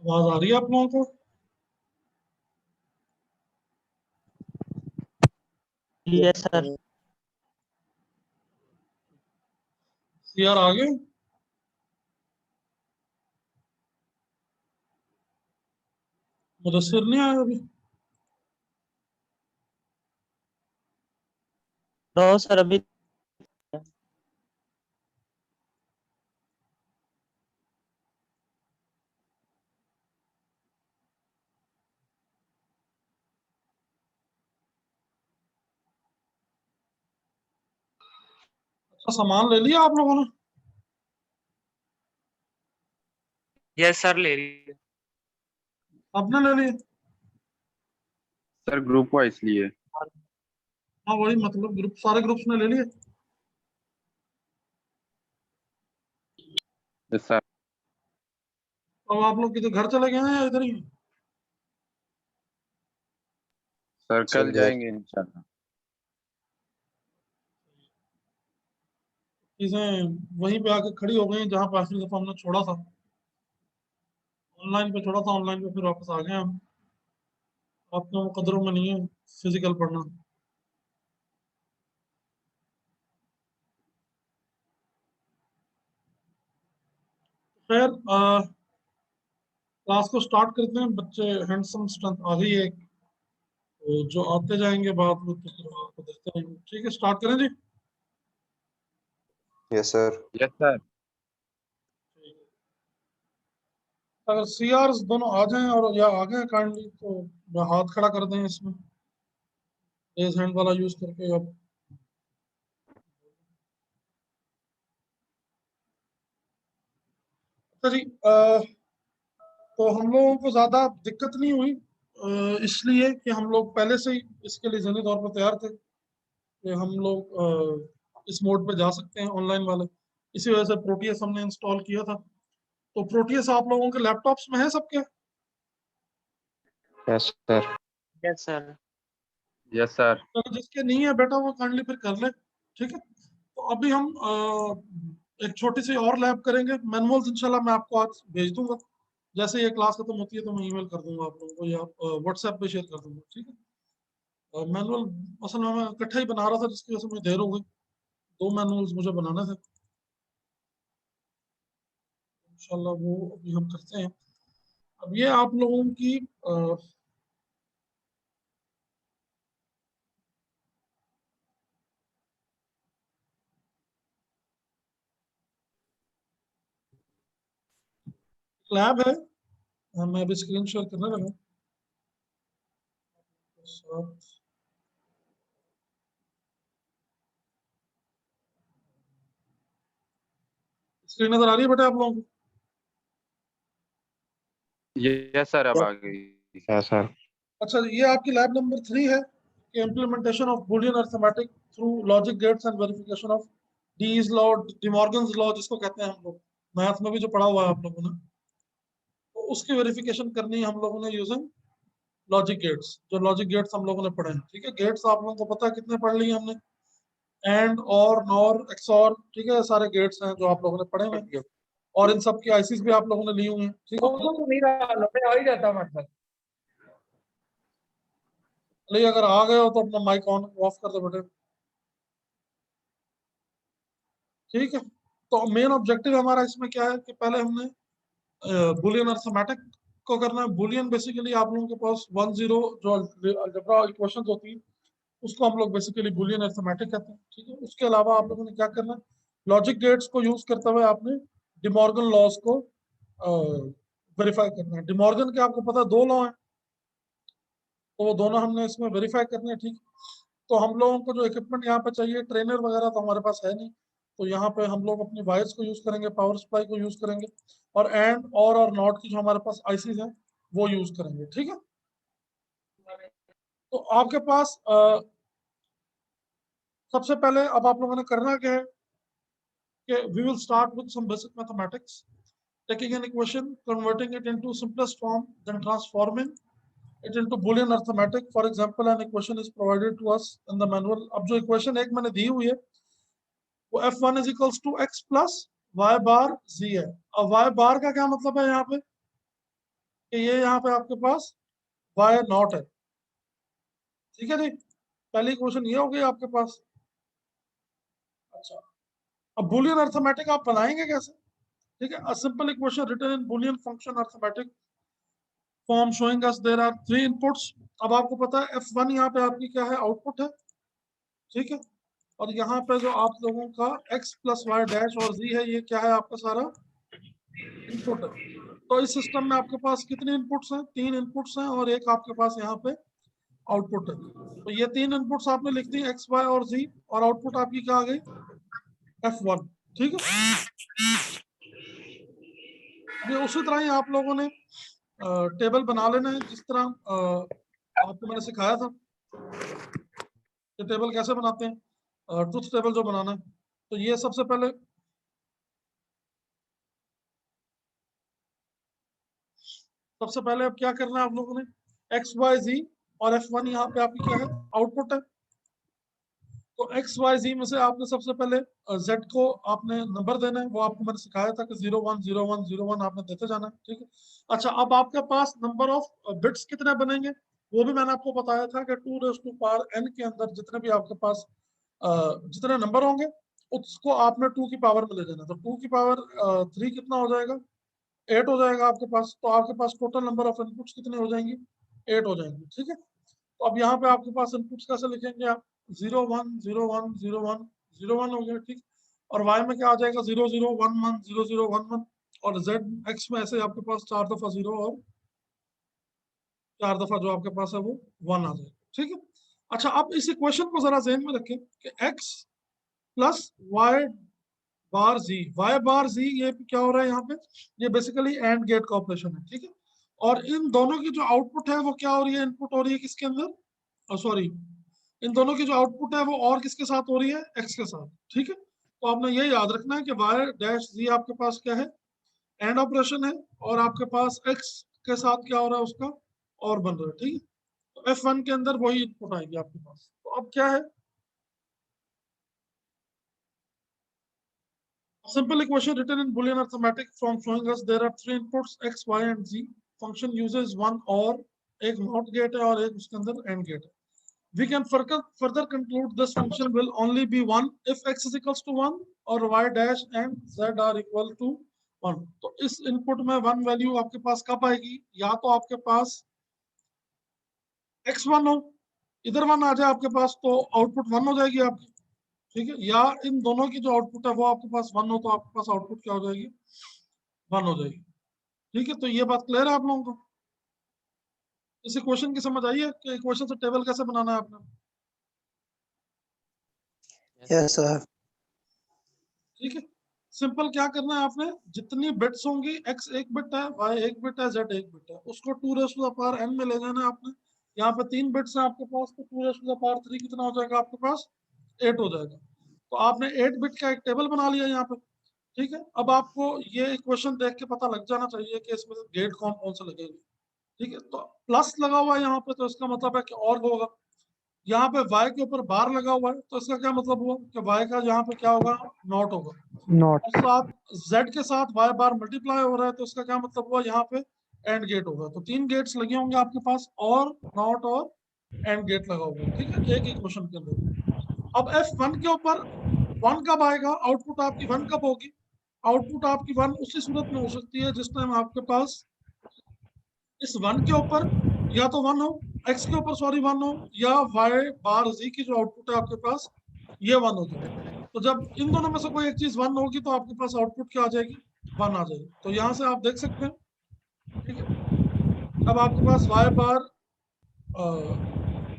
आवाज आ रही है आप लोगों को? Yes sir. सीआर आ गए? मुदस्सिर नहीं आया अभी? नो सर, अभी अच्छा, सामान ले लिया आप लोगों ने? यस सर, ले रही है। आपने ले लिया? सर ग्रुप वाइज लिए। हाँ वही मतलब ग्रुप, सारे ग्रुप्स ने ले लिए। Yes sir. अब आप लोग किधर घर चले गए हैं या इधर ही हैं? सर कल जाएंगे इंशाल्लाह। चीजें वहीं पे आके खड़ी हो गई जहां पे आखिरी दफा हमने छोड़ा था। ऑनलाइन पे छोड़ा था, ऑनलाइन पे फिर वापस आ गए हम। आपके वो कदरों में नहीं है फिजिकल पढ़ना। खैर, क्लास को स्टार्ट करते हैं। बच्चे हैंडसम स्ट्रेंथ आ गई है एक, तो जो आते जाएंगे बाद में तो फिर आपको देखते रहेंगे। ठीक है, स्टार्ट करें जी। Yes sir. Yes sir. अगर सीआर दोनों आ जाएं और या आ गए काइंडली तो हाथ खड़ा कर दें इसमें, रेज हैंड वाला यूज करके। अब अच्छा जी, तो हम लोगों को ज्यादा दिक्कत नहीं हुई, इसलिए कि हम लोग पहले से ही इसके लिए जहनी तौर पर तैयार थे कि हम लोग इस मोड पे जा सकते हैं ऑनलाइन वाले। इसी वजह से प्रोटियस हमने इंस्टॉल किया था। तो प्रोटियस आप लोगों के लैपटॉप्स में है सबके? Yes sir. Yes sir. Yes sir. तो जिसके नहीं है बेटा वो काइंडली फिर कर ले। ठीक है, तो अभी हम एक छोटी सी और लैब करेंगे। मैनुअल्स इंशाल्लाह मैं आपको आज भेज दूंगा। जैसे ये क्लास खत्म होती है तो मैं ईमेल कर दूंगा आप लोगों को या व्हाट्सएप पे शेयर कर दूंगा। ठीक है, मैनुअल असल में मैं इकट्ठा ही बना रहा था जिसकी वजह से मुझे देर हो गई। 2 मैनुअल्स मुझे बनाने थे। इंशाल्लाह वो अभी हम करते हैं। अब ये आप लोगों की लैब है। मैं अभी स्क्रीन शेयर करने लगा। स्क्रीन नजर आ रही है बेटा आप लोगों को? यस सर, अब आ गई। Yes sir. अच्छा, ये आपकी लैब नंबर 3 है कि implementation of Boolean arithmetic through logic gates and verification of these law, De Morgan's law जिसको कहते हैं हम लोग, मैथ में भी जो पढ़ा हुआ है आप लोगों ने, तो उसकी वेरिफिकेशन करनी है हम लोगों ने यूजिंग लॉजिक गेट्स। जो लॉजिक गेट्स हम लोगों ने पढ़े हैं, ठीक है। गेट्स आप लोगों को पता है कितने पढ़ लिए हमने? एंड, और, नॉर, एक्सॉर, ठीक है, सारे गेट्स हैं जो आप लोगों ने पढ़े हुए हैं। और इन सब की आईसीज भी आप लोगों ने ली हुई हैं। ठीक है, नहीं अगर आ गए हो तो अपना माइक ऑन ऑफ कर दो बेटे। ठीक है, तो मेन ऑब्जेक्टिव हमारा इसमें क्या है कि पहले हमने बुलियन अरिथमेटिक को करना है। बुलियन बेसिकली आप लोगों के पास 1-0 जो अलजेब्रा इक्वेशंस होती है उसको हम लोग बेसिकली बुलियन अरिथमेटिक कहते हैं। ठीक है, उसके अलावा आप लोगों ने क्या करना है, लॉजिक गेट्स को यूज करते हुए आपने डिमॉर्गन लॉज को वेरीफाई करना है। डिमॉर्गन के आपको पता है 2 लॉ हैं, तो वो दोनों हमने इसमें वेरीफाई करने हैं। ठीक, तो हम लोगों को जो इक्विपमेंट यहाँ पे चाहिए, ट्रेनर वगैरह तो हमारे पास है नहीं, तो यहाँ पे हम लोग अपनी वायर्स को यूज करेंगे, पावर सप्लाई को यूज करेंगे, और एंड और नॉट की जो हमारे पास आईसीज हैं वो यूज करेंगे। ठीक है, तो आपके पास सबसे पहले अब आप लोगों ने करना क्या है कि we will start with some basic mathematics, taking an equation, converting it into simplest form, then transforming it into Boolean arithmetic. For example, an equation is provided to us in the manual. अब जो equation एक मैंने दी हुई है वो f1 is equals to x plus y bar z है। अब y bar का क्या मतलब है यहाँ पे? कि ये यहाँ पे आपके पास y नॉट है। ठीक है जी, पहली क्वेश्चन ये हो गई आपके पास। अच्छा, अब बुलियन अर्थमेटिक आप बनाएंगे कैसे? ठीक है, a simple equation written in Boolean function arithmetic form showing us there are 3 inputs. अब आपको पता है f1 यहाँ पे आपकी क्या है, आउटपुट है। ठीक है, और यहाँ पे जो आप लोगों का x प्लस वाई डैश और z है, ये क्या है आपका सारा इनपुट है। तो इस सिस्टम में आपके पास कितने इनपुट्स हैं? 3 इनपुट्स हैं और एक आपके पास यहाँ पे आउटपुट है। तो ये 3 इनपुट्स आपने लिख दी x, y और z, और आउटपुट आपकी क्या आ गई, f1। ठीक है, अभी उसी तरह ही आप लोगों ने टेबल बना लेना है, जिस तरह आपको मैंने सिखाया था कि टेबल कैसे बनाते हैं, ट्रुथ टेबल जो बनाना है। तो ये सबसे पहले अब क्या करना है आप लोगों ने, एक्स वाई जी और F1 यहाँ पे आपकी क्या है, आउटपुट है। तो एक्स वाई जी में से आपने सबसे पहले Z को आपने नंबर देना है, वो आपको मैंने सिखाया था कि 0 1 0 1 0 1 आपने देते जाना है। ठीक है, अच्छा, अब आपके पास नंबर ऑफ बिट्स कितने बनेंगे, वो भी मैंने आपको बताया था कि 2n के अंदर जितने भी आपके पास जितने नंबर होंगे उसको आपने 2 की पावर में ले जाना। तो 2 की पावर 3 कितना हो जाएगा, 8 हो जाएगा आपके पास। तो आपके पास टोटल नंबर ऑफ इनपुट्स कितने हो जाएंगे, 8 हो जाएंगे। ठीक है, तो अब यहाँ पे आपके पास इनपुट्स कैसे लिखेंगे आप, 0 1 0 1 0 1 0 1 हो गया। ठीक, और y में क्या आ जाएगा, 0 0 1 1 0 0 1 1, और z x में ऐसे आपके पास 4 दफा 0 और 4 दफा जो आपके पास है वो 1 आ जाएगा। ठीक है, अच्छा, अब इस इक्वेशन को जरा ध्यान में रखें कि x प्लस वाई बार जी, वाई बार जी, ये क्या हो रहा है यहाँ पे, ये बेसिकली एंड गेट का ऑपरेशन है। ठीक है, और इन दोनों की जो आउटपुट है वो क्या हो रही है, इनपुट हो रही है किसके अंदर, सॉरी, इन दोनों की जो आउटपुट है वो और किसके साथ हो रही है, एक्स के साथ। ठीक है, तो आपने ये याद रखना है कि वाई डैश जी आपके पास क्या है, एंड ऑपरेशन है, और आपके पास एक्स के साथ क्या हो रहा है उसका और बन रहा है। ठीक है, तो F1 के अंदर वही इनपुट आएगी आपके पास। तो अब क्या है, simple equation written in Boolean arithmetic from showing us there are 3 inputs x, y and z. Function uses one or, एक नॉट गेट है और एक उसके अंदर एंड गेट है। We can further conclude this function will only be 1 if x is equals to 1 और y dash and z are equal to 1। तो इस इनपुट में 1 वैल्यू आपके पास कब आएगी, या तो आपके पास x1 हो, इधर 1 आ जाए आपके पास तो आउटपुट 1 हो जाएगी आपकी। ठीक है, या इन दोनों की जो आउटपुट है वो आपके पास 1 हो तो आपके पास आउटपुट क्या हो जाएगी, 1 हो जाएगी। ठीक है, तो ये बात क्लियर है आप लोगों को, इस इक्वेशन की समझ आई है कि इक्वेशन से टेबल कैसे बनाना है आपने। Yes sir. ठीक है, सिंपल क्या करना है आपने, जितनी बिट्स होंगी, x एक बिट है, y एक बिट है, z एक बिट है, उसको 2 raise to the power n में ले जाना है आपने। यहाँ पे 3 बिट्स हैं आपके पास, तो 2 रेज़ टू द पावर 3 कितना हो जाएगा आपके पास, 8 हो जाएगा। तो आपने 8 बिट का एक टेबल बना लिया यहाँ पे। ठीक है, अब आपको ये इक्वेशन देख के पता लग जाना चाहिए कि इसमें गेट कौन कौन से लगेंगे। ठीक है, तो प्लस लगा हुआ है यहाँ पे, तो इसका मतलब है कि और होगा। यहाँ पे y के ऊपर बार लगा हुआ है, तो इसका क्या मतलब हुआ कि y का यहाँ पे क्या होगा, नॉट होगा। नॉट। और साथ z के साथ y बार मल्टीप्लाई हो रहा है, तो इसका क्या मतलब हुआ, यहाँ पे एंड गेट होगा। तो 3 गेट्स लगे होंगे आपके पास, और नॉट और एंड गेट लगा हुआ है। ठीक है, एक इक्वेशन के अंदर। अब F1 के ऊपर 1 कब आएगा, आउटपुट आपकी 1 कब होगी, आउटपुट आपकी 1 उसी सूरत में हो सकती है जिस टाइम आपके पास इस 1 के ऊपर या तो 1 हो, x के ऊपर सॉरी 1 हो, या y बार z की जो आउटपुट है आपके पास ये 1 हो जाए। तो जब इन दोनों में से कोई एक चीज 1 होगी तो आपके पास आउटपुट क्या आ जाएगी, 1 आ जाएगी। तो यहाँ से आप देख सकते हैं। ठीक है, अब आपके पास y बार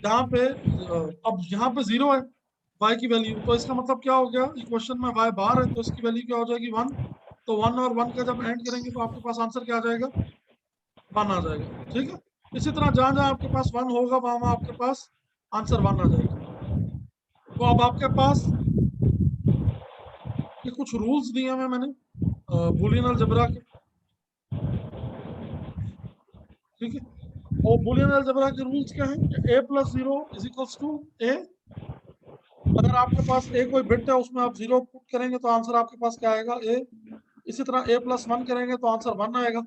यहाँ पे अब यहाँ पे 0 है y की वैल्यू, तो इसका मतलब क्या हो गया, इक्वेशन में y बार है तो इसकी वैल्यू क्या हो जाएगी, 1। तो 1 और 1 का जब एंड करेंगे तो आपके पास आंसर क्या आ जाएगा, 1 आ जाएगा। ठीक है, इसी तरह जहां जहां आपके पास 1 होगा वहां वहां आपके पास आंसर 1 आ जाएगा। तो अब आपके पास ये कुछ रूल्स दिए हुए मैंने बूलियन अलजेब्रा के। ठीक है, और बूलियन अलजेब्रा के रूल्स क्या है, a plus 0 is equals to a। अगर आपके पास a कोई बिट है उसमें आप 0 पुट करेंगे तो आंसर आपके पास क्या आएगा, a। इसी तरह a प्लस 1 करेंगे तो आंसर 1 आएगा।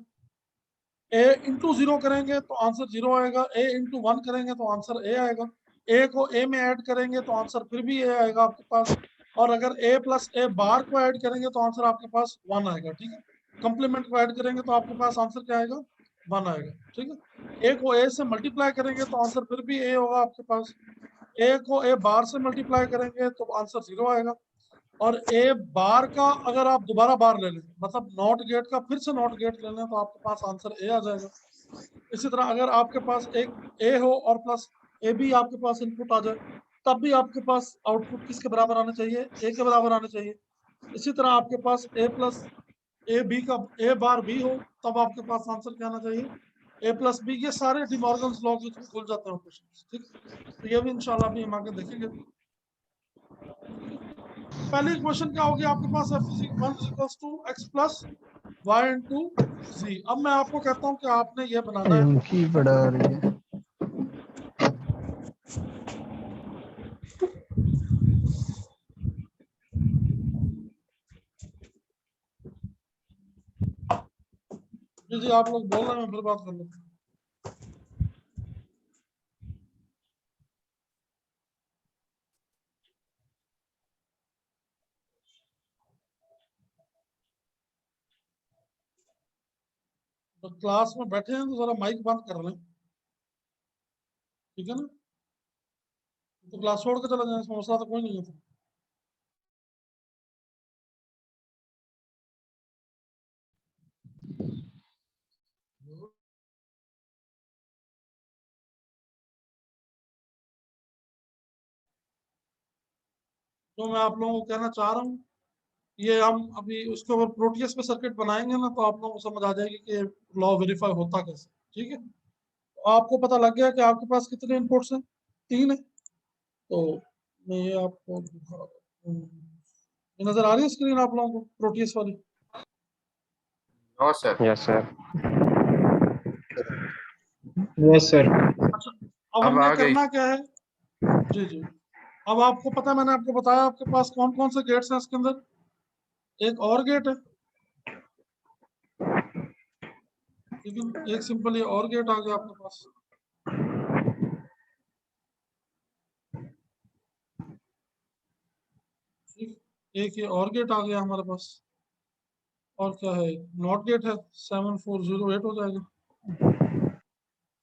ए इंटू 0 करेंगे तो आंसर 0 आएगा, ए इंटू 1 करेंगे तो आंसर ए आएगा, ए को ए में ऐड करेंगे तो आंसर फिर भी ए आएगा आपके पास, और अगर ए प्लस ए बार को ऐड करेंगे तो आंसर आपके पास 1 आएगा। ठीक है, कंप्लीमेंट को ऐड करेंगे तो आपके पास आंसर क्या आएगा, 1 आएगा। ठीक है, ए को ए से मल्टीप्लाई करेंगे तो आंसर फिर भी ए होगा आपके पास, ए को ए बार से मल्टीप्लाई करेंगे तो आंसर 0 आएगा, और ए बार का अगर आप दोबारा बार ले लें, मतलब नॉट गेट का फिर से नॉट गेट ले लें, तो आपके पास आंसर ए आ जाएगा। इसी तरह अगर आपके पास एक ए हो और प्लस ए बी आपके पास इनपुट आ जाए, तब भी आपके पास आउटपुट किसके बराबर आना चाहिए, ए के बराबर आना चाहिए। इसी तरह आपके पास ए प्लस ए बी का ए बार बी हो, तब आपके पास आंसर क्या आना चाहिए, ए प्लस बी। ये सारे डिमॉर्गन्स लॉज इसमें खुल जाते हैं क्वेश्चन। ठीक, तो ये भी इंशाल्लाह अभी हम आगे देखेंगे। पहले क्वेश्चन क्या हो गया आपके पास, f1 x plus Y into G. अब मैं आपको कहता हूं कि आपने ये बनाना है, उनकी बढ़ा रही है। जी जी आप लोग बोल रहे हैं, मैं फिर बात कर लेता हूँ। तो क्लास में बैठे हैं तो जरा माइक बंद कर लें, ठीक है ना, तो क्लास छोड़ के चला जाए, इसमें मसला तो कोई नहीं है। तो मैं आप लोगों को कहना चाह रहा हूँ, ये हम अभी उसके ऊपर प्रोटियस पे सर्किट बनाएंगे ना, तो आप लोगों को समझ आ जाएगी कि लॉ वेरीफाई होता कैसे। ठीक है, तो आपको पता लग गया कि आपके पास कितने इनपुट्स हैं, 3 है। तो मैं ये आपको ये नजर आ रही है स्क्रीन आप लोगों को, प्रोटियस वाली? No sir. Yes sir. Yes sir. अच्छा, अब अब हमने आ गई। करना क्या है, जी जी, अब आपको पता है, मैंने आपको बताया आपके पास कौन कौन से गेट्स हैं इसके अंदर, एक और गेट है, ठीक है, एक सिंपल ये और गेट आ गया आपके पास, ठीक, एक ये और गेट आ गया हमारे पास, और क्या है, नॉट गेट है, 7408 हो जाएगा,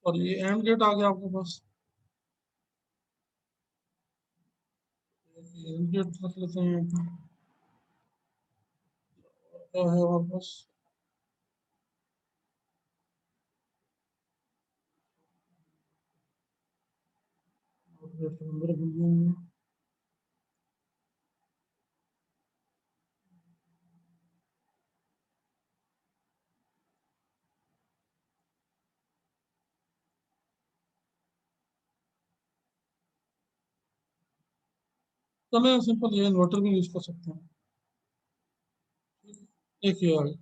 और ये एंड गेट आ गया आपके पास, एंड गेट रख लेते हैं यहाँ पे। क्या है हमारे पास, गेट का नंबर भूल गया मैं। चलिए सिंपल ये इन्वर्टर भी यूज कर सकते हैं, एक ये आ गया।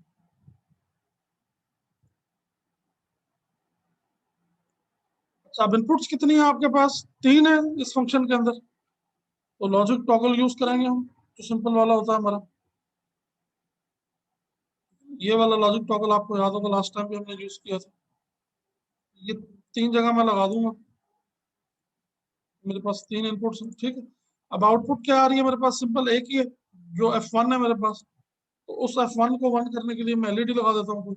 अच्छा, अब इनपुट्स कितनी है आपके पास, 3 है इस फंक्शन के अंदर, तो लॉजिक टॉगल यूज करेंगे हम, जो सिंपल वाला होता है हमारा, ये वाला लॉजिक टॉगल आपको याद होगा लास्ट टाइम भी हमने यूज किया था। ये 3 जगह मैं लगा दूंगा, मेरे पास 3 इनपुट्स हैं। ठीक है, अब आउटपुट क्या आ रही है मेरे पास, सिंपल एक ही है, जो F1 है मेरे पास, तो उस F1 को 1 करने के लिए मैं एलईडी लगा देता हूँ।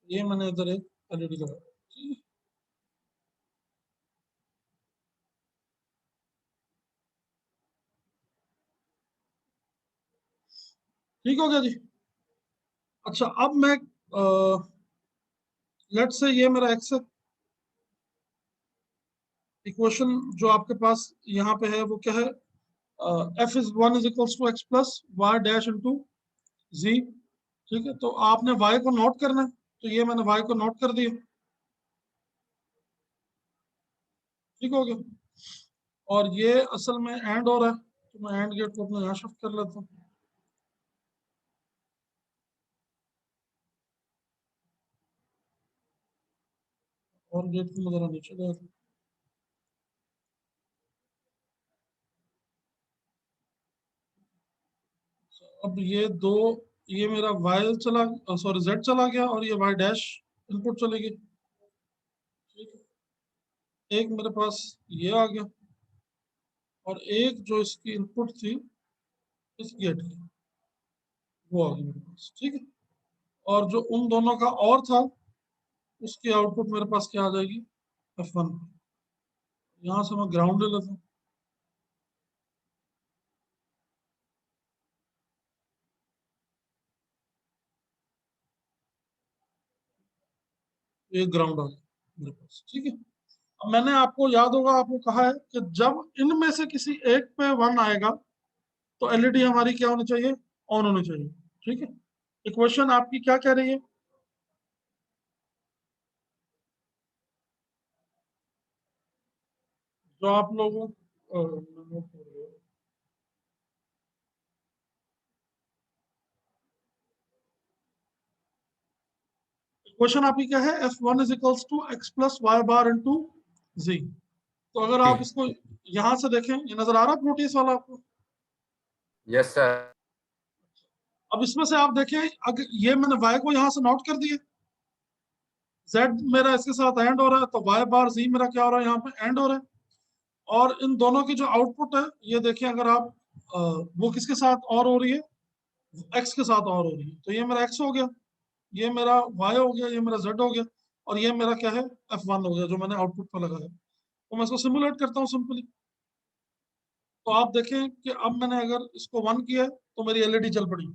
ये मैंने इधर एक एलईडी लगा, ठीक हो गया जी। अच्छा, अब मैं लेट से ये मेरा एक्स है, इक्वेशन जो आपके पास यहाँ पे है वो क्या है, f(1) is equals to X plus Y dash into G. ठीक है, तो आपने y को नोट करना है, तो ये मैंने y को नोट कर दिया, ठीक हो गया। और ये असल में एंड हो रहा है, तो मैं एंड गेट को अपने यहाँ शिफ्ट कर लेता हूँ, और गेट को मैं जरा नीचे ले आता हूँ। अब ये 2 ये मेरा y चला, सॉरी z चला गया, और ये y डैश इनपुट चली गई। ठीक है, एक मेरे पास ये आ गया, और एक जो इसकी इनपुट थी इस गेट की, वो आ गई मेरे पास। ठीक है, और जो उन दोनों का और था उसकी आउटपुट मेरे पास क्या आ जाएगी, F1। यहाँ से मैं ग्राउंड ले लेता हूँ। ये ग्राउंड आ गया मेरे पास। ठीक है, अब मैंने आपको याद होगा, आपको कहा है कि जब इनमें से किसी एक पे 1 आएगा तो एलईडी हमारी क्या होनी चाहिए, ऑन होनी चाहिए। ठीक है, इक्वेशन आपकी क्या कह रही है, जो आप लोगों इक्वेशन आपकी क्या है, F1 is equals to x plus Y bar into G. तो अगर आप इसको यहां से देखें, ये नजर आ रहा है प्रोटीज वाला आपको? Yes sir. अब इसमें से आप देखें, अगर ये मैंने y को यहां से नोट कर दिया, z मेरा इसके साथ एंड हो रहा है, तो y बार z मेरा क्या हो रहा है, यहाँ पे एंड हो रहा है। और इन दोनों की जो आउटपुट है, ये देखिए, अगर आप वो किसके साथ और हो रही है, x के साथ और हो रही है, तो ये मेरा x हो गया, ये मेरा y हो गया, ये मेरा z हो गया, और ये मेरा क्या है, F1 हो गया, जो मैंने आउटपुट पर लगाया। तो मैं इसको सिमुलेट करता हूँ सिंपली। तो आप देखें कि अब मैंने अगर इसको 1 किया है तो मेरी एलईडी चल पड़ी।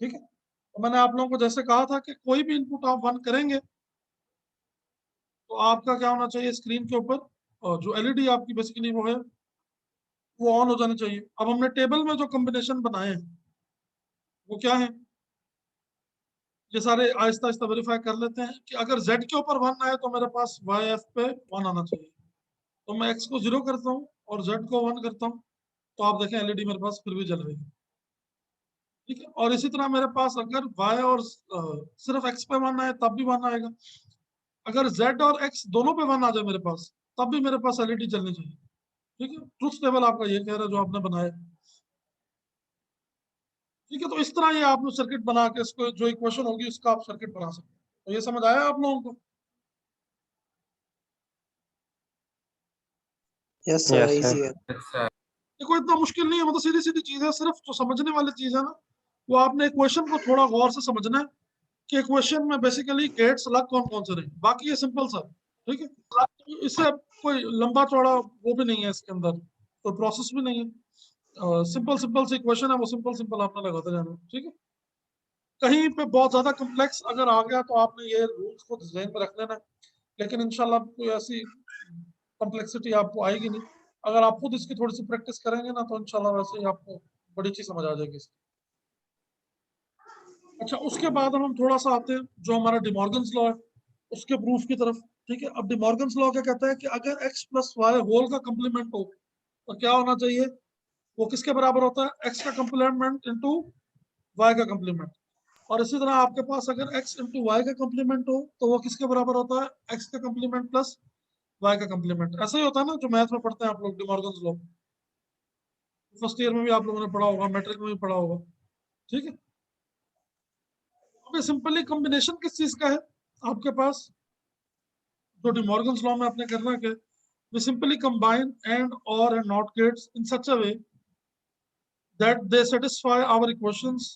ठीक है, तो मैंने आप लोगों को जैसे कहा था कि कोई भी इनपुट आप 1 करेंगे तो आपका क्या होना चाहिए, स्क्रीन के ऊपर जो एलईडी आपकी बेसिकली वो है, वो ऑन हो जानी चाहिए। अब हमने टेबल में जो कॉम्बिनेशन बनाए हैं वो क्या है, ये सारे आहिस्ता आहिस्ता वेरीफाई कर लेते हैं कि अगर z के ऊपर 1 आए तो मेरे पास yf पे 1 आना चाहिए। तो मैं x को 0 करता हूँ और z को 1 करता हूँ, तो आप देखें एलईडी मेरे पास फिर भी जल रही है। ठीक है, और इसी तरह मेरे पास अगर y और सिर्फ x पे 1 आए तब भी 1 आएगा। अगर z और x दोनों पे 1 आ जाए मेरे पास, तब भी मेरे पास एलईडी चलनी चाहिए। ठीक है, ट्रुथ टेबल आपका ये कह रहा है जो आपने बनाया। ठीक है, तो इस तरह ये आप लोग सर्किट बना के इसको जो इक्वेशन होगी उसका आप सर्किट बना सकते हैं। तो ये समझ आया आप लोगों को? Yes sir, Yes, easy sir. है। Yes sir. ये कोई इतना मुश्किल नहीं है, मतलब सीधी सीधी चीज है, सिर्फ जो समझने वाली चीज है ना, वो आपने इक्वेशन को थोड़ा गौर से समझना है कि इक्वेशन में बेसिकली गेट्स अलग कौन कौन से रहे, बाकी ये सिंपल सा। ठीक है, तो इससे कोई लंबा चौड़ा वो भी नहीं है, इसके अंदर कोई प्रोसेस भी नहीं है। सिंपल सिंपल सी इक्वेशन है, वो सिंपल सिंपल आपने लगाते जाना है। ठीक है, कहीं पे बहुत ज्यादा कम्प्लेक्स अगर आ गया तो आपने ये रूल्स को ध्यान में रख लेना है, लेकिन इंशाल्लाह कोई ऐसी कॉम्प्लेक्सिटी आपको आएगी नहीं। अगर आप खुद इसकी थोड़ी सी प्रैक्टिस करेंगे ना तो इंशाल्लाह वैसे ही आपको बड़ी चीज समझ आ जाएगी इसकी। अच्छा, उसके बाद हम थोड़ा सा आते हैं जो हमारा डिमॉर्गन्स लॉ है उसके प्रूफ की तरफ। ठीक है, अब डिमॉर्गन्स लॉ क्या कहता है कि अगर x प्लस वाई होल का कंप्लीमेंट हो तो क्या होना चाहिए, वो किसके बराबर होता है, x का कंप्लीमेंट इंटू y का कंप्लीमेंट। और इसी तरह आपके पास अगर x इंटू वाई का कंप्लीमेंट हो तो वो किसके बराबर होता है, x का कंप्लीमेंट प्लस y का कंप्लीमेंट। ऐसा ही होता है ना जो मैथ में पढ़ते हैं आप लोग, डिमॉर्गन्स लॉ फर्स्ट ईयर में भी आप लोगों ने पढ़ा होगा, मैट्रिक में भी पढ़ा होगा। ठीक है, अब ये सिंपली कॉम्बिनेशन किस चीज का है आपके पास, जो डिमॉर्गन्स लॉ में आपने करना है, we simply combine and or and not gates in such a way that they satisfy our equations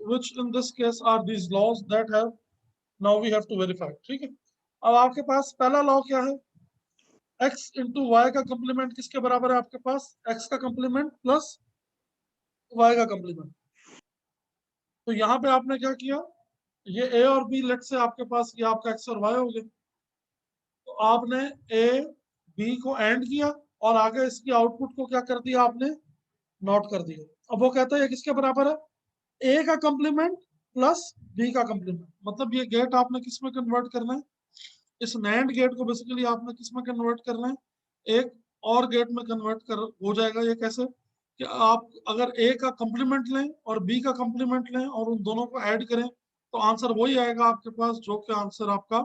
which in this case are these laws that have now we have to verify। ठीक है, अब आपके पास पहला law क्या है, x into Y का complement किसके बराबर है आपके पास, x का कंप्लीमेंट प्लस y का कंप्लीमेंट। तो यहाँ पे आपने क्या किया, ये a और b लेट से आपके पास ये आपका x और y हो गया, तो आपने a b को एंड किया और आगे इसकी आउटपुट को क्या कर दिया आपने, नोट कर दिया। अब वो कहता है किसके बराबर है, a का कंप्लीमेंट प्लस b का कंप्लीमेंट। मतलब ये गेट आपने किस में कन्वर्ट करना है, इस नैंड गेट को बेसिकली आपने किस में कन्वर्ट करना है, एक और गेट में कन्वर्ट कर हो जाएगा। ये कैसे कि आप अगर a का कंप्लीमेंट लें और b का कंप्लीमेंट लें और उन दोनों को ऐड करें तो आंसर वही आएगा आपके पास जो कि आंसर आपका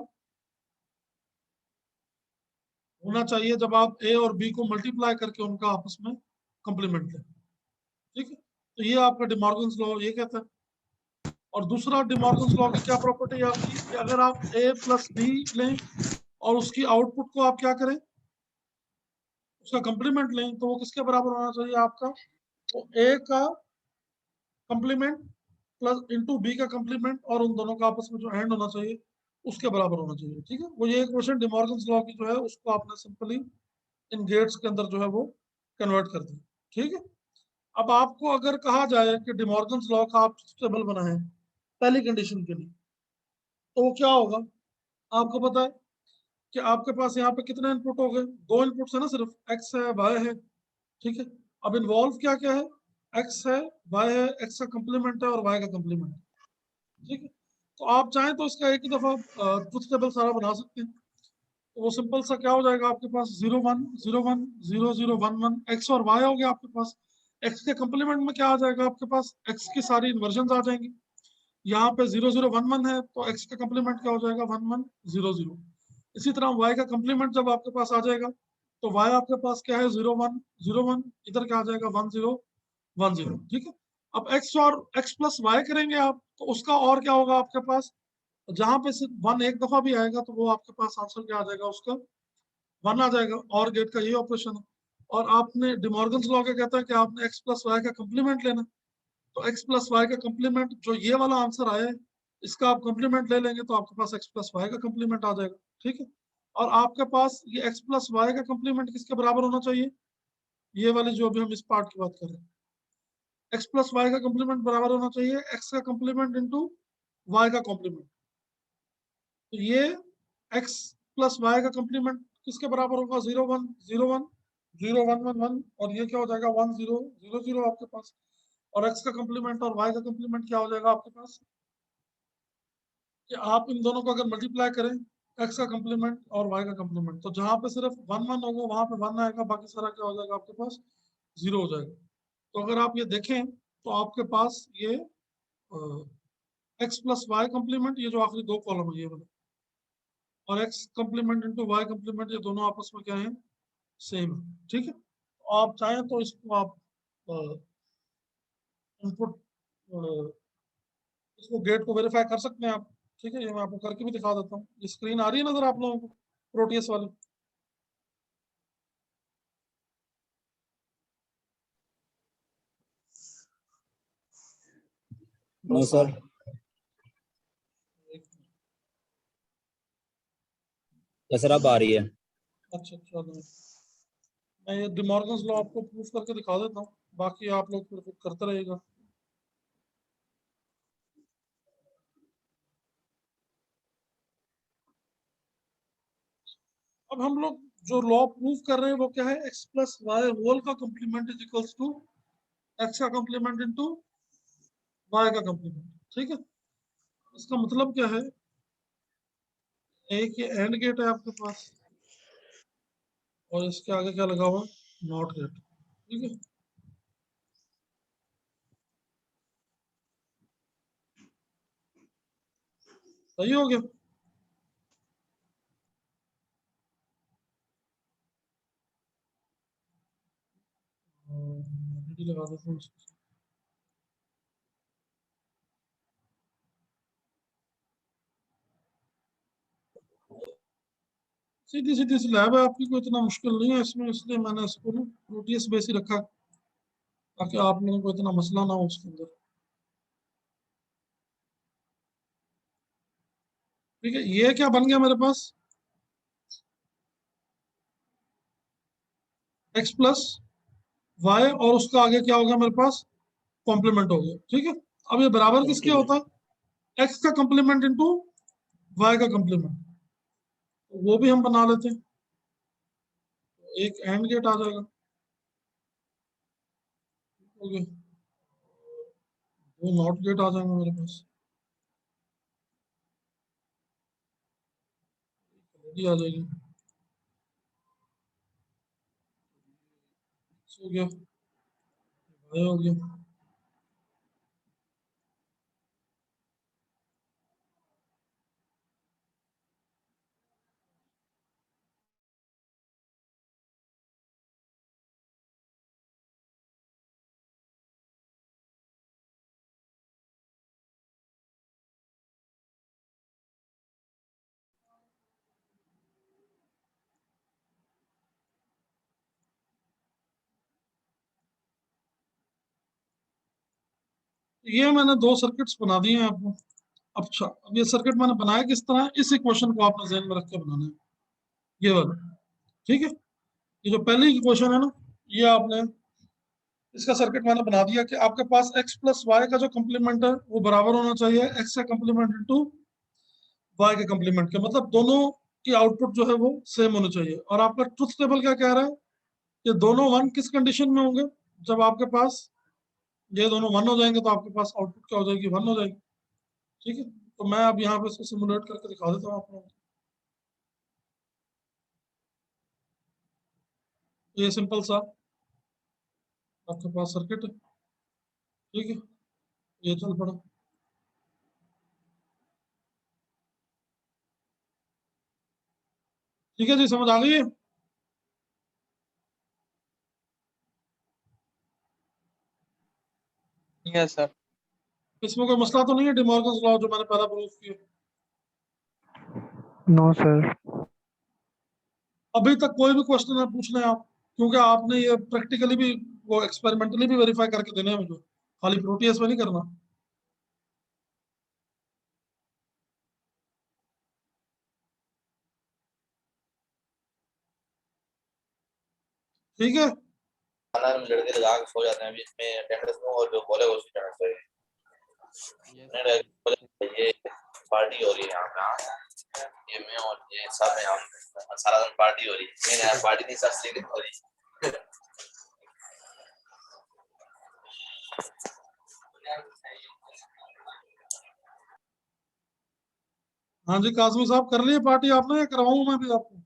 होना चाहिए जब आप ए और बी को मल्टीप्लाई करके उनका आपस में कंप्लीमेंट लें। ठीक है, तो ये आपका डिमॉर्गन्स लॉ ये कहता है। और दूसरा डिमॉर्गन्स लॉ की क्या प्रॉपर्टी है आपकी कि अगर आप ए प्लस बी लें और उसकी आउटपुट को आप क्या करें, उसका कंप्लीमेंट लें, तो वो किसके बराबर होना चाहिए आपका, वो ए का कंप्लीमेंट प्लस इंटू बी का कंप्लीमेंट और उन दोनों का आपस में जो एंड होना चाहिए उसके बराबर होना चाहिए। ठीक है, वो ये इक्वेशन डिमॉर्गन्स लॉ की जो है उसको आपने सिंपली इन गेट्स के अंदर जो है वो कन्वर्ट कर दी। ठीक है, अब आपको अगर कहा जाए कि डिमॉर्गन्स लॉ का आप टेबल बनाएं पहली कंडीशन के लिए, तो वो क्या होगा, आपको पता है कि आपके पास यहाँ पे कितने इनपुट हो गए, दो इनपुट्स है ना, सिर्फ एक्स है वाई है। ठीक है, अब इन्वॉल्व क्या क्या है, एक्स है वाई है, एक्स का कंप्लीमेंट है और वाई का कंप्लीमेंट। ठीक है, तो आप चाहें तो इसका एक ही दफा ट्रुथ टेबल सारा बना सकते हैं। तो वो सिंपल सा क्या हो जाएगा, आपके पास 0 1 0 1 0 0 1 1 एक्स और वाई हो गया आपके पास। एक्स के कंप्लीमेंट में क्या आ जाएगा आपके पास, एक्स की सारी इन्वर्जन आ जाएंगी। यहाँ पे 0 0 1 1 है तो एक्स का कंप्लीमेंट क्या हो जाएगा 1 1 0 0। इसी तरह वाई का कंप्लीमेंट जब आपके पास आ जाएगा तो वाई आपके पास क्या है 0 1 0 1, इधर क्या आ जाएगा 1 0 1 0। ठीक है, अब एक्स और एक्स प्लस वाई करेंगे आप तो उसका और क्या होगा आपके पास, जहां पे सिर्फ वन एक दफा भी आएगा तो वो आपके पास आंसर क्या आ जाएगा, उसका वन आ जाएगा। और गेट का ये ऑपरेशन है। और आपने डिमॉर्गन्स लॉ क्या कहता है कि आपने एक्स प्लस वाई का कंप्लीमेंट लेना, तो एक्स प्लस वाई का कंप्लीमेंट जो ये वाला आंसर आया है इसका आप कंप्लीमेंट ले लेंगे तो आपके पास एक्स प्लस वाई का कंप्लीमेंट आ जाएगा। ठीक है, और आपके पास ये एक्स प्लस वाई का कंप्लीमेंट किसके बराबर होना चाहिए, ये वाली जो अभी हम इस पार्ट की बात कर रहे हैं, एक्स प्लस वाई का कंप्लीमेंट बराबर होना चाहिए एक्स का कंप्लीमेंट इंटू वाई का कंप्लीमेंट। तो ये एक्स प्लस वाई का कंप्लीमेंट किसके बराबर होगा, 0 1 0 1 0 1 1 1, और ये क्या हो जाएगा 1 0 0 0 आपके पास। और एक्स का कंप्लीमेंट और वाई का कंप्लीमेंट क्या हो जाएगा आपके पास, कि आप इन दोनों को अगर मल्टीप्लाई करें एक्स का कंप्लीमेंट और वाई का कंप्लीमेंट, तो जहां पे सिर्फ 1 1 होगा वहां पे 1 आएगा, बाकी सारा क्या हो जाएगा आपके पास 0 हो जाएगा। तो अगर आप ये देखें तो आपके पास ये एक्स प्लस वाई कंप्लीमेंट, ये जो आखिरी दो कॉलम है ये वाला, और X complement into Y complement, ये दोनों आपस में क्या है, सेम है। ठीक है, तो आप चाहें तो इसको आप इनपुट इसको गेट को वेरीफाई कर सकते हैं आप। ठीक है, ये मैं आपको करके भी दिखा देता हूँ, ये स्क्रीन आ रही है नजर आप लोगों को प्रोटीएस वाली। No sir. सर अब आ रही है। अच्छा चलो, मैं ये डिमॉर्गन्स लॉ आपको प्रूफ करके दिखा देता हूँ, बाकी आप लोग फिर करते रहेगा। अब हम लोग जो लॉ प्रूफ कर रहे हैं वो क्या है, एक्स प्लस वाई होल का complement is equals to X का कंप्लीमेंट इंटू वाई का कंप्लीमेंट। ठीक है, इसका मतलब क्या है, एक ये एंड गेट है आपके पास और इसके आगे क्या लगा हुआ, नॉट गेट। ठीक है, सही हो गया। लगा देता हूँ इसको। सीधी सीधी स्लैब है आपकी, कोई इतना मुश्किल नहीं है इसमें, इसलिए मैंने इसको ना प्रोटीएस बेस ही रखा ताकि आप लोगों को इतना मसला ना हो उसके अंदर। ठीक है, ये क्या बन गया मेरे पास, एक्स प्लस वाई और उसका आगे क्या हो गया मेरे पास, कॉम्प्लीमेंट हो गया। ठीक है, अब ये बराबर किसके होता है, एक्स का कॉम्प्लीमेंट इंटू वाई का कॉम्प्लीमेंट, वो भी हम बना लेते हैं, एक एंड गेट आ जाएगा। हो गया, वो नॉट गेट आ जाएंगे मेरे पास, रेडी आ जाएगी। हो गया, हो गया। ये मैंने 2 सर्किट्स बना दिए हैं आपको। अच्छा, अब ये सर्किट मैंने बनाया किस तरह, इस इक्वेशन को आपने ध्यान में रख के बनाना है, ये वाला, ठीक है। ये जो पहली इक्वेशन है ना, ये आपने इसका सर्किट मैंने बना दिया कि आपके पास x प्लस वाई का जो कंप्लीमेंट है वो बराबर होना चाहिए x का कंप्लीमेंट इनटू y के कंप्लीमेंट के, मतलब दोनों की आउटपुट जो है वो सेम होनी चाहिए। और आपका ट्रुथ टेबल क्या कह रहा है, ये दोनों 1 किस कंडीशन में होंगे, जब आपके पास ये दोनों 1 हो जाएंगे तो आपके पास आउटपुट क्या हो जाएगी, 1 हो जाएगी, ठीक है। तो मैं अब यहाँ पे इसको सिमुलेट करके दिखा देता हूँ आप लोगों को। ये सिंपल सा आपके पास सर्किट है, ठीक है, ये चल पड़ा। ठीक है जी, समझ आ गई है? Yes sir. इसमें कोई मसला तो नहीं है, डिमॉर्गन्स लॉ जो मैंने पहला प्रूफ किया? No sir. अभी तक कोई भी क्वेश्चन है पूछना है आप, क्योंकि आपने ये प्रैक्टिकली भी वो एक्सपेरिमेंटली भी वेरीफाई करके देने हैं मुझे, खाली प्रोटीएस में नहीं करना। ठीक है, लड़के लगा के सो जाते हैं बीच में अटेंडेंस में, और जो बोलेगा उसकी अटेंडेंस होगी। ये पार्टी हो रही है यहाँ पे, हाँ। ये मैं और ये सब में हम सारा दिन पार्टी हो रही है। नहीं पार्टी नहीं, सब सीरियस हो रही है। हाँ जी काजमी साहब, कर लिए पार्टी आपने या करवाऊं मैं भी आपको?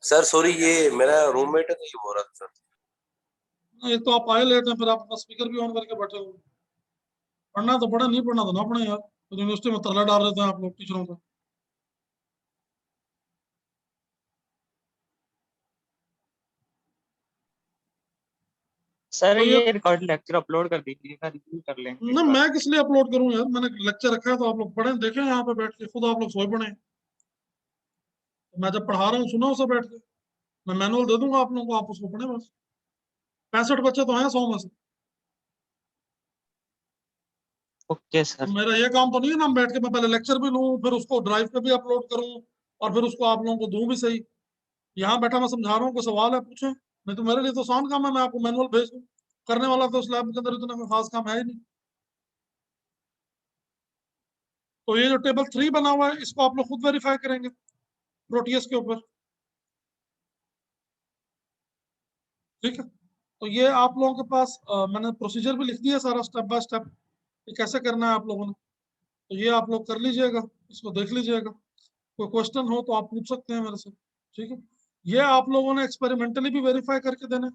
सर सॉरी, ये मेरा रूममेट है तो ये बोल रहा था सर। एक तो आप आए लेट हैं, फिर आप अपना स्पीकर भी ऑन करके बैठे हो। पढ़ना तो पढ़े, नहीं पढ़ना तो ना पढ़े यार, तो यूनिवर्सिटी में तरला डाल देते हैं आप लोग टीचरों को। सर तो ये रिकॉर्ड लेक्चर अपलोड कर दीजिएगा, रिव्यू कर लेंगे ना, मैं किस लिए अपलोड करूं यार, मैंने लेक्चर रखा है तो आप लोग पढ़ें, देखें यहाँ पे बैठ के, खुद आप लोग सोए पड़े। मैं जब पढ़ा रहा हूँ सुना उसे बैठ के, मैं मैनुअल दे दूंगा आप लोगों को, आप उसको पढ़ें बस। 65 बच्चे तो हैं 100 में से। ओके तो सर। मेरा ये काम तो नहीं है ना, बैठ के मैं पहले लेक्चर भी लूँ, फिर उसको ड्राइव पे भी अपलोड करूँ, और फिर उसको आप लोगों को दूं भी सही। यहाँ बैठा मैं समझा रहा हूँ, कोई सवाल है पूछे, नहीं तो मेरे लिए तो आसान काम है, मैं आपको मैनुअल भेज दूँ। करने वाला तो उस लैब के अंदर इतना कोई खास काम है ही नहीं। तो ये जो टेबल 3 बना हुआ है, इसको आप लोग खुद वेरीफाई करेंगे प्रोटीएस के ऊपर, ठीक है। तो ये आप लोगों के पास मैंने प्रोसीजर भी लिख दिया सारा, स्टेप बाय स्टेप, ये कैसे करना है आप लोगों ने। तो ये आप लोग कर लीजिएगा, इसको देख लीजिएगा, कोई क्वेश्चन हो तो आप पूछ सकते हैं मेरे से, ठीक है। ये आप लोगों ने एक्सपेरिमेंटली भी वेरीफाई करके देना है,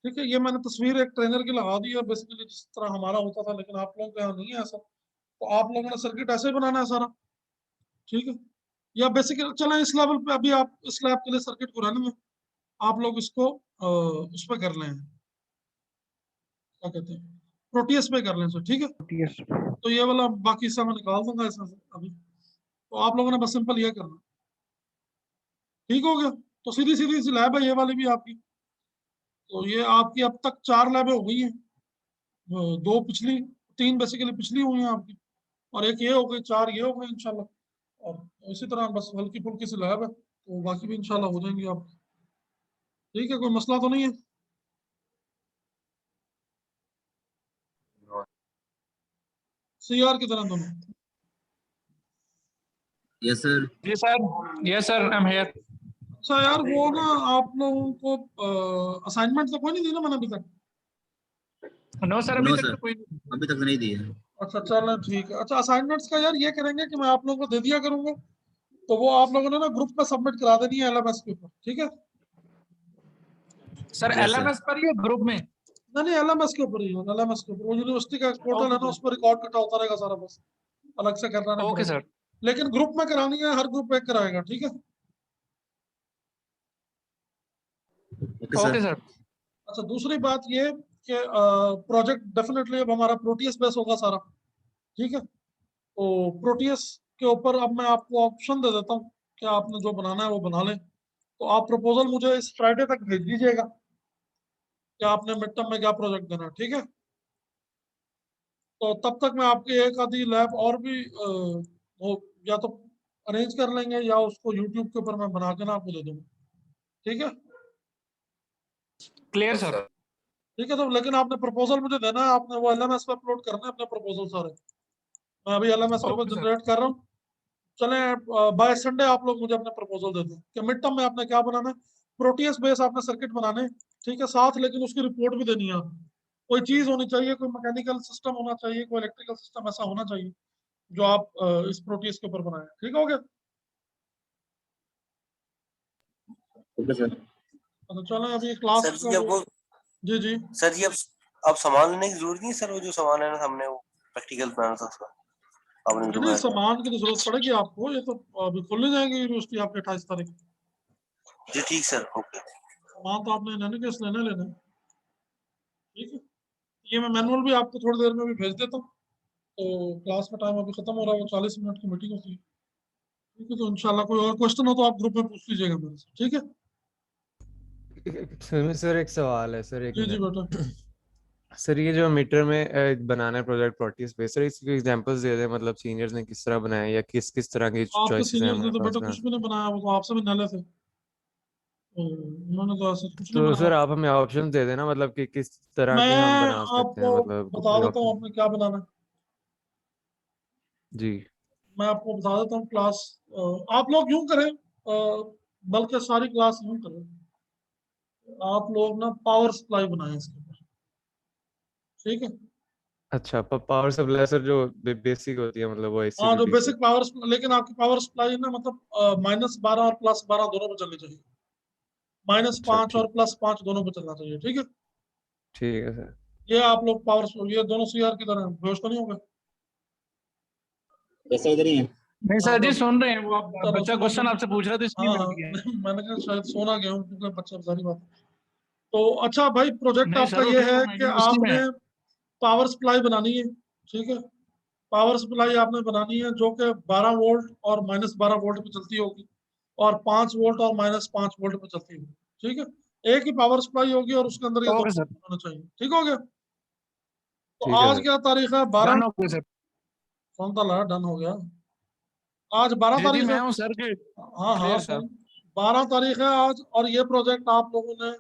ठीक है। ये मैंने तस्वीर एक ट्रेनर की लगा दी है बेसिकली, जिस तरह हमारा होता था, लेकिन आप लोगों के यहाँ नहीं है ऐसा, तो आप लोगों ने सर्किट ऐसे बनाना है सारा, ठीक है। या बेसिकली चलें इस लेवल पे, अभी आप इस लैब के लिए सर्किट को रहने में, आप लोग इसको उस पर कर लें, क्या कहते हैं, प्रोटीएस पे कर लें सर, ठीक है। यस। तो ये वाला बाकी हिस्सा मैं निकाल दूंगा इसमें से अभी, तो आप लोगों ने बस सिंपल ये करना, ठीक हो गया। तो सीधी सीधी सी लैब है ये वाली भी आपकी। तो ये आपकी अब तक 4 लैबें हो गई हैं, 2 पिछली, 3 बेसिकली पिछली हुई हैं आपकी, और एक ये हो गई, 4 ये हो गई इंशाल्लाह। और इसी तरह बस हल्की फुल्की सी लैब है, तो बाकी भी इंशाल्लाह हो जाएंगी आप, ठीक है, कोई मसला तो नहीं है। सीआर की तरह दोनों। Yes sir. Yes sir. Yes sir. I'm here. अच्छा यार, वो ना आप लोगों को असाइनमेंट तो कोई नहीं दी ना मैंने अभी तक? No sir. नो अभी तक सर, तो कोई अभी तक नहीं दिए। अच्छा चलो ठीक है। अच्छा असाइनमेंट्स का यार ये करेंगे कि मैं आप लोगों को दे दिया करूंगा, तो वो आप लोगों ने ना ग्रुप में सबमिट करा देनी है एलएमएस के ऊपर, ठीक है। Sir Yes, sir. LMS पर ही ग्रुप में। नहीं एलएमएस के ऊपर ही है, एलएमएस के ऊपर, वो यूनिवर्सिटी का एक पोर्टल है ना, उस पर रिकॉर्ड कटा होता रहेगा सारा, बस अलग से करना नहीं ओके पड़ेगा। सर। लेकिन ग्रुप में करानी है, हर ग्रुप एक कराएगा, ठीक है। Okay okay sir. सर। अच्छा दूसरी बात ये कि प्रोजेक्ट डेफिनेटली अब हमारा प्रोटीएस बेस होगा सारा, ठीक है। तो प्रोटीएस के ऊपर अब मैं आपको ऑप्शन दे देता हूँ कि आपने जो बनाना है वो बना लें। तो आप प्रपोजल मुझे इस फ्राइडे तक भेज दीजिएगा, कि आपने मिड टर्म में क्या प्रोजेक्ट देना है, ठीक है। तो तब तक मैं आपकी एक आधी लैब और भी वो या तो अरेंज कर लेंगे या उसको यूट्यूब के ऊपर मैं बना के ना आपको दे दूंगा, ठीक है। Clear Yes, sir. sir. ठीक है, तो लेकिन आपने प्रपोजल मुझे देना है, आपने वो LMS पे अपलोड करना है अपने प्रपोजल सारे। मैं अभी LMS के ऊपर Okay, sir. जनरेट कर रहा हूँ। चले बाय संडे आप लोग मुझे अपने प्रपोजल दे दें कि मिड टर्म में आपने क्या बनाना है। प्रोटीएस बेस आपने सर्किट बनाने हैं, ठीक है, साथ लेकिन उसकी रिपोर्ट भी देनी है आपको। कोई चीज होनी चाहिए, कोई मैकेनिकल सिस्टम होना चाहिए, कोई इलेक्ट्रिकल सिस्टम ऐसा होना चाहिए जो आप इस प्रोटीएस के ऊपर बनाए, ठीक हो गया। Okay sir. तो चलो अभी क्लास सर जी अब वो जी जी सर जी अब सामान लेने की जरूरत नहीं है सर, वो जो सामान है ना हमने वो प्रैक्टिकल बनाना था उसका आपने जो नहीं बनाया। सामान की तो जरूरत पड़ेगी आपको, ये तो अभी खुलने जाएगी यूनिवर्सिटी आपके 28 तारीख को। जी ठीक सर, ओके। सामान तो आपने लेने के लेना लेना है, ठीक है। ये मैं मैनुअल भी आपको थोड़ी देर में भी भेज देता हूँ। तो क्लास का टाइम अभी खत्म हो रहा है, वो 40 मिनट की मीटिंग होती है, ठीक है। तो इंशाल्लाह कोई और क्वेश्चन हो तो आप ग्रुप में पूछ लीजिएगा मेरे से, ठीक है। सर एक सवाल है सर, एक जी जी मिनट। बेटा। सर ये जो मीटर में बनाना है प्रोजेक्ट प्रोटीज पे, सर इसके एग्जांपल्स दे दें, मतलब सीनियर्स ने किस तरह बनाया या किस किस तरह की आपके चॉइसेस हैं सीनियर्स ने हमारे तो पास बेटा में। कुछ भी नहीं बनाया, वो तो आपसे भी नले थे, तो उन्होंने तो ऐसा कुछ नहीं तो बनाया। सर आप हमें ऑप्शन दे देना, मतलब कि किस तरह मैं के हम बना सकते हैं, आपको मतलब बता कोई देता हूँ ऑप्शन। आपने क्या बनाना है। जी मैं आपको बता देता हूँ क्लास। आप लोग यूं करें, बल्कि सारी क्लास यूं करें, आप लोग ना पावर सप्लाई बनाएं इसके ऊपर, ठीक है। अच्छा, पावर सप्लाई सर जो बेसिक होती है, मतलब वो एसी हाँ टू जो डीसी। बेसिक पावर, लेकिन आपकी पावर सप्लाई ना मतलब -12 और +12 दोनों पे चलनी चाहिए। अच्छा -5 और ठीक, +5 दोनों पे चलना चाहिए, ठीक है। ठीक है सर। ये आप लोग पावर, ये दोनों CR की तरह बेहोश तो नहीं होगा। ऐसा इधर ही है। नहीं हाँ सर जी तो सुन रहे हैं, वो आप चलो बच्चा सुनो क्वेश्चन फिर। आपसे पूछ रहा था इसलिए हाँ मैं हाँ रुक गया। मैंने कहा शायद सोना गया हूँ क्योंकि बच्चा सारी बात। तो अच्छा भाई, प्रोजेक्ट नहीं आपका सर ये उठे है तो मैं कि यूनिवर्सिटी में आपने है। पावर सप्लाई बनानी है, ठीक है। पावर सप्लाई आपने बनानी है जो कि 12 वोल्ट और -12 वोल्ट पे चलती होगी, और 5 वोल्ट और -5 वोल्ट पे चलती होगी, ठीक है। एक ही पावर सप्लाई होगी और उसके अंदर ये ओके दोनों सर, होना चाहिए, ठीक हो गया। तो ठीक है आज सर। क्या तारीख है? 12। डन हो गया सर। कौन सा ला डन हो गया? आज 12 जी जी तारीख है। मैं हूँ सर के। हाँ हाँ क्लियर सर। 12 तारीख है आज, और ये प्रोजेक्ट आप लोगों ने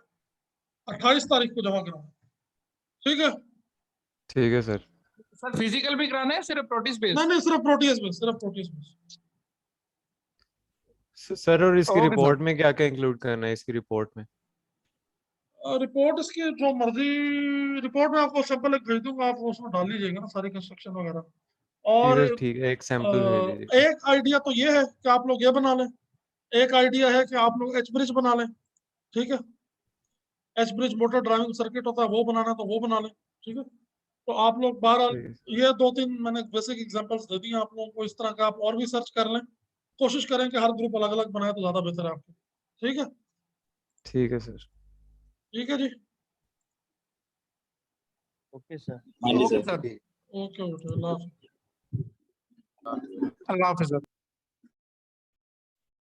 28 तारीख को जमा करा, ठीक है। ठीक है सर। सर फिजिकल भी कराना है सिर्फ प्रोटीज नहीं बेस? नहीं सिर्फ प्रोटीएस में, सिर्फ प्रोटीएस में। सर और इसकी ओके सर। रिपोर्ट में क्या क्या इंक्लूड करना है, इसकी रिपोर्ट में। रिपोर्ट इसकी जो मर्जी, रिपोर्ट में आपको सैंपल एक भेज दूंगा, आप उसमें डाल लीजिएगा ना सारी कंस्ट्रक्शन वगैरह। और ठीक है, एक सैंपल भेज दीजिए। एक आइडिया तो ये है कि आप लोग ये बना लें, एक आइडिया है कि आप लोग एच ब्रिज बना लें, ठीक है। H bridge motor driving circuit होता है, वो बनाना है तो वो बना लें, ठीक है। तो आप लोग बहरहाल ठीक है। ये 2-3 मैंने बेसिक एग्जांपल्स दे दिए आप लोगों को, इस तरह का आप और भी सर्च कर लें। कोशिश करें कि हर ग्रुप अलग अलग बनाए तो ज्यादा बेहतर है आपको, ठीक है। ठीक है सर। ठीक है जी। Okay sir. हाँ जी okay sir. Sir. Okay okay अल्लाह हाफिज़। अल्लाह हाफिज सर।